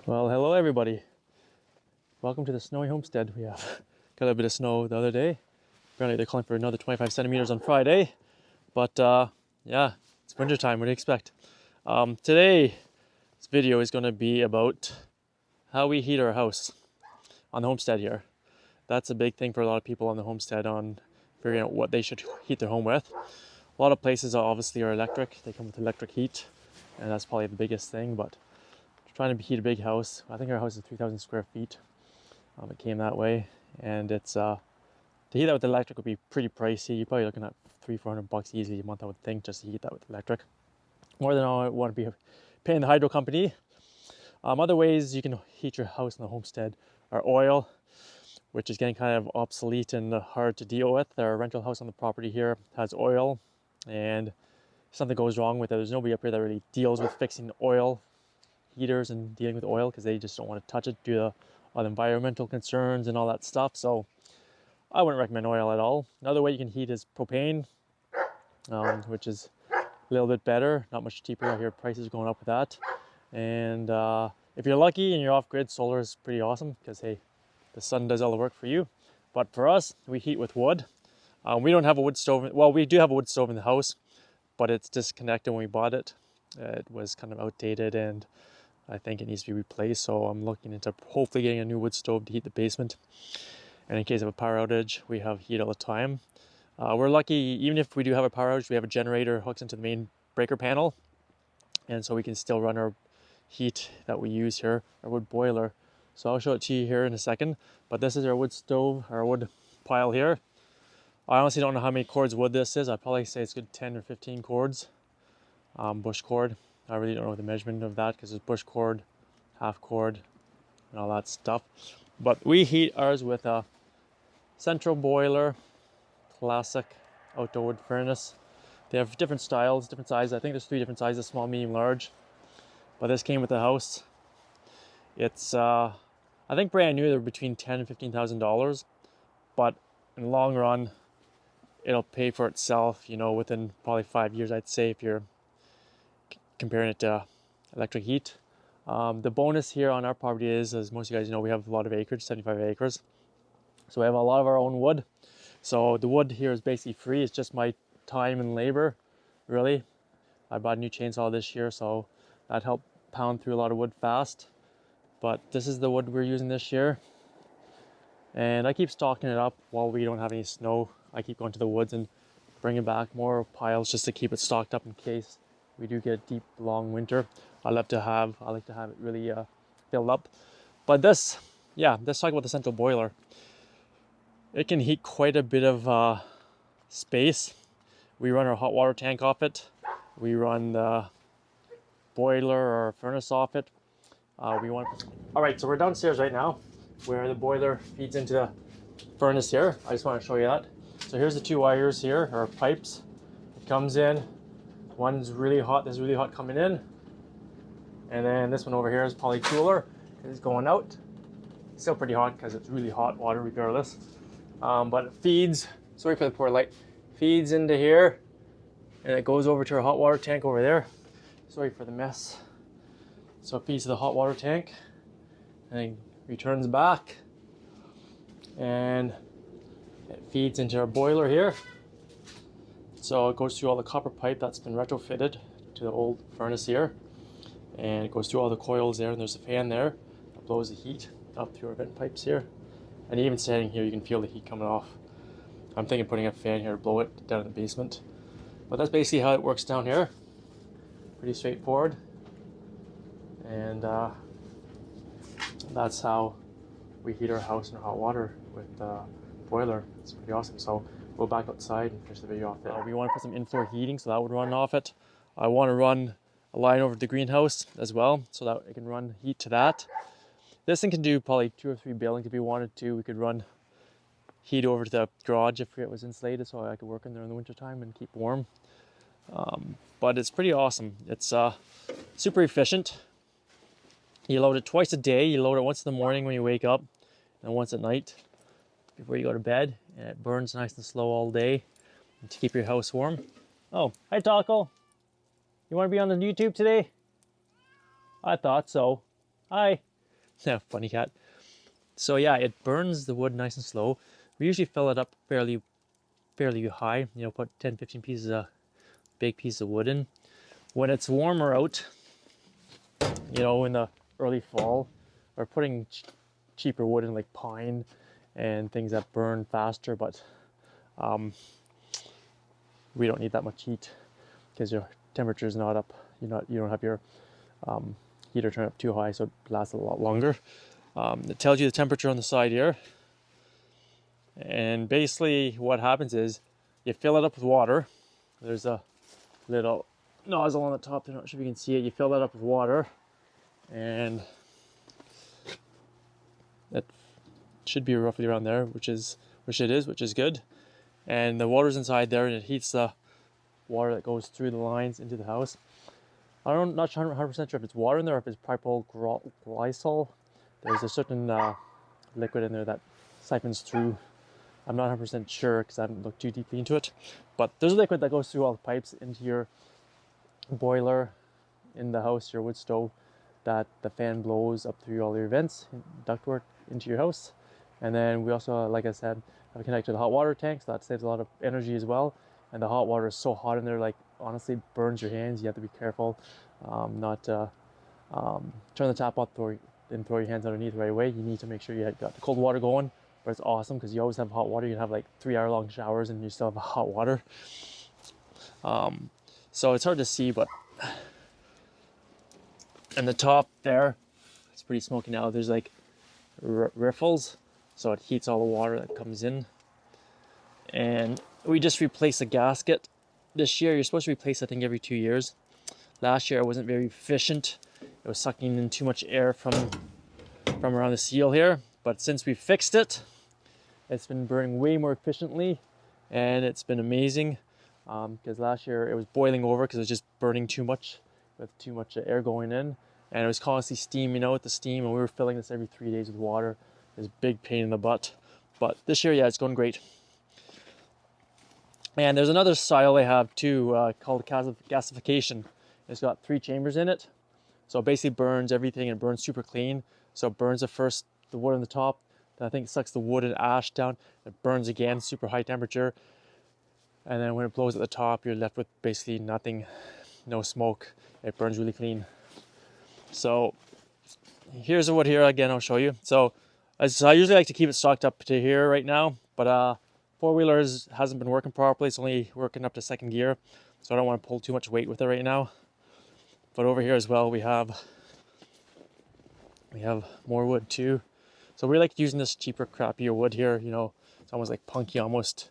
Well, hello everybody. Welcome to the snowy homestead. We have got a bit of snow the other day. Apparently they're calling for another 25 centimeters on Friday. But yeah, it's winter time. What do you expect? Today's video is going to be about how we heat our house on the homestead here. That's a big thing for a lot of people on the homestead, on figuring out what they should heat their home with. A lot of places obviously are electric. They come with electric heat, and that's probably the biggest thing. But trying to heat a big house, I think our house is 3,000 square feet. It came that way, and it's to heat that with electric would be pretty pricey. You're probably looking at $300-400 easily a month, I would think, just to heat that with electric. More than I want to be paying the hydro company. Other ways you can heat your house in the homestead are oil, which is getting kind of obsolete and hard to deal with. Our rental house on the property here has oil, and if something goes wrong with it, there's nobody up here that really deals with fixing oil heaters and dealing with oil, because they just don't want to touch it due to all the environmental concerns and all that stuff. So I wouldn't recommend oil at all. Another way you can heat is propane, which is a little bit better, not much cheaper. I hear prices are going up with that. And if you're lucky and you're off grid, solar is pretty awesome, because hey, the sun does all the work for you. But for us, we heat with wood. We don't have a wood stove. Well, we do have a wood stove in the house, but it's disconnected when we bought it. It was kind of outdated, and I think it needs to be replaced. So I'm looking into hopefully getting a new wood stove to heat the basement. And in case of a power outage, we have heat all the time. We're lucky, even if we do have a power outage, we have a generator hooked into the main breaker panel. And so we can still run our heat that we use here, our wood boiler. So I'll show it to you here in a second. But this is our wood stove, our wood pile here. I honestly don't know how many cords wood this is. I'd probably say it's good 10 or 15 cords, bush cord. I really don't know the measurement of that, because it's bush cord, half cord, and all that stuff. But we heat ours with a central boiler, classic outdoor wood furnace. They have different styles, different sizes. I think there's 3 different sizes: small, medium, large. But this came with the house. It's I think brand new they're between $10,000 and $15,000, but in the long run, it'll pay for itself. You know, within probably 5 years, I'd say, if you're comparing it to electric heat. The bonus here on our property is, as most of you guys know, we have a lot of acreage, 75 acres. So we have a lot of our own wood. So the wood here is basically free. It's just my time and labor, really. I bought a new chainsaw this year, so that helped pound through a lot of wood fast. But this is the wood we're using this year. And I keep stocking it up while we don't have any snow. I keep going to the woods and bringing back more piles just to keep it stocked up in case we do get a deep, long winter. I like to have it really filled up. But let's talk about the central boiler. It can heat quite a bit of space. We run our hot water tank off it. We run the boiler or furnace off it. All right, so we're downstairs right now, where the boiler feeds into the furnace here. I just want to show you that. So here's the 2 wires here, or pipes. It comes in. One's really hot, this is really hot coming in. And then this one over here is probably cooler. It's going out. Still pretty hot because it's really hot water regardless. But it feeds, sorry for the poor light, feeds into here, and it goes over to our hot water tank over there. Sorry for the mess. So it feeds to the hot water tank and returns back. And it feeds into our boiler here. So it goes through all the copper pipe that's been retrofitted to the old furnace here. And it goes through all the coils there, and there's a fan there that blows the heat up through our vent pipes here. And even standing here, you can feel the heat coming off. I'm thinking of putting a fan here to blow it down in the basement. But that's basically how it works down here. Pretty straightforward. And that's how we heat our house in hot water with the boiler. It's pretty awesome. So we'll go back outside and finish the video off there. We want to put some in-floor heating, so that would run off it. I want to run a line over to the greenhouse as well, so that it can run heat to that. This thing can do probably 2 or 3 buildings if we wanted to. We could run heat over to the garage if it was insulated, so I could work in there in the wintertime and keep warm. But it's pretty awesome. It's super efficient. You load it twice a day. You load it once in the morning when you wake up, and once at night before you go to bed. And it burns nice and slow all day to keep your house warm. Oh, hi Taco. You want to be on the YouTube today? I thought so. Hi. Yeah, funny cat. So yeah, it burns the wood nice and slow. We usually fill it up fairly high, you know, put 10, 15 pieces of big piece of wood in. When it's warmer out, you know, in the early fall, we're putting cheaper wood in, like pine and things that burn faster, but we don't need that much heat because your temperature is not up. You don't have your heater turn up too high, so it lasts a lot longer. It tells you the temperature on the side here, and basically what happens is you fill it up with water. There's a little nozzle on the top. I'm not sure if you can see it. You fill that up with water, and it should be roughly around there, which it is, which is good. And the water's inside there, and it heats the water that goes through the lines into the house. I'm not 100% sure if it's water in there or if it's propylglycol. There's a certain liquid in there that siphons through. I'm not 100% sure because I haven't looked too deeply into it. But there's a liquid that goes through all the pipes into your boiler in the house, your wood stove, that the fan blows up through all your vents, ductwork into your house. And then we also, like I said, have connected to the hot water tank, so that saves a lot of energy as well. And the hot water is so hot in there, like honestly burns your hands. You have to be careful not to turn the tap off and throw your hands underneath right away. You need to make sure you got the cold water going. But it's awesome because you always have hot water. You can have like 3-hour-long showers and you still have hot water. So it's hard to see, but and the top there, it's pretty smoky now. There's like riffles, so it heats all the water that comes in. And we just replaced a gasket this year. You're supposed to replace, I think, every 2 years. Last year it wasn't very efficient. It was sucking in too much air from around the seal here. But since we fixed it, it's been burning way more efficiently, and it's been amazing. Because last year it was boiling over because it was just burning too much with too much air going in, and it was constantly steaming out the steam, and we were filling this every 3 days with water. It was a big pain in the butt. But this year, yeah, it's going great. And there's another style they have too, called gasification. It's got 3 chambers in it, so it basically burns everything and burns super clean. So it burns the wood on the top, then I think it sucks the wood and ash down. It burns again, super high temperature. And then when it blows at the top, you're left with basically nothing, no smoke. It burns really clean. So here's the wood here again, I'll show you. So I usually like to keep it stocked up to here right now, but four-wheelers hasn't been working properly. It's only working up to 2nd gear, so I don't want to pull too much weight with it right now. But over here as well, we have more wood too. So we like using this cheaper, crappier wood here. You know, it's almost like punky almost.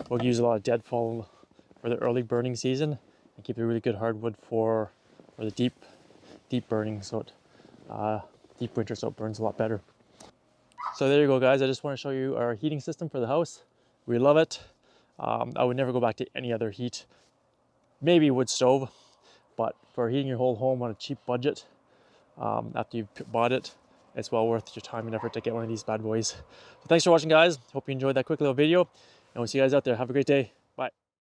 We'll use a lot of deadfall for the early burning season and keep a really good hardwood for the deep burning, so it deep winter, so it burns a lot better. So there you go, guys. I just want to show you our heating system for the house. We love it. I would never go back to any other heat. Maybe wood stove, but for heating your whole home on a cheap budget, after you've bought it, it's well worth your time and effort to get one of these bad boys. So thanks for watching, guys. Hope you enjoyed that quick little video, and we'll see you guys out there. Have a great day.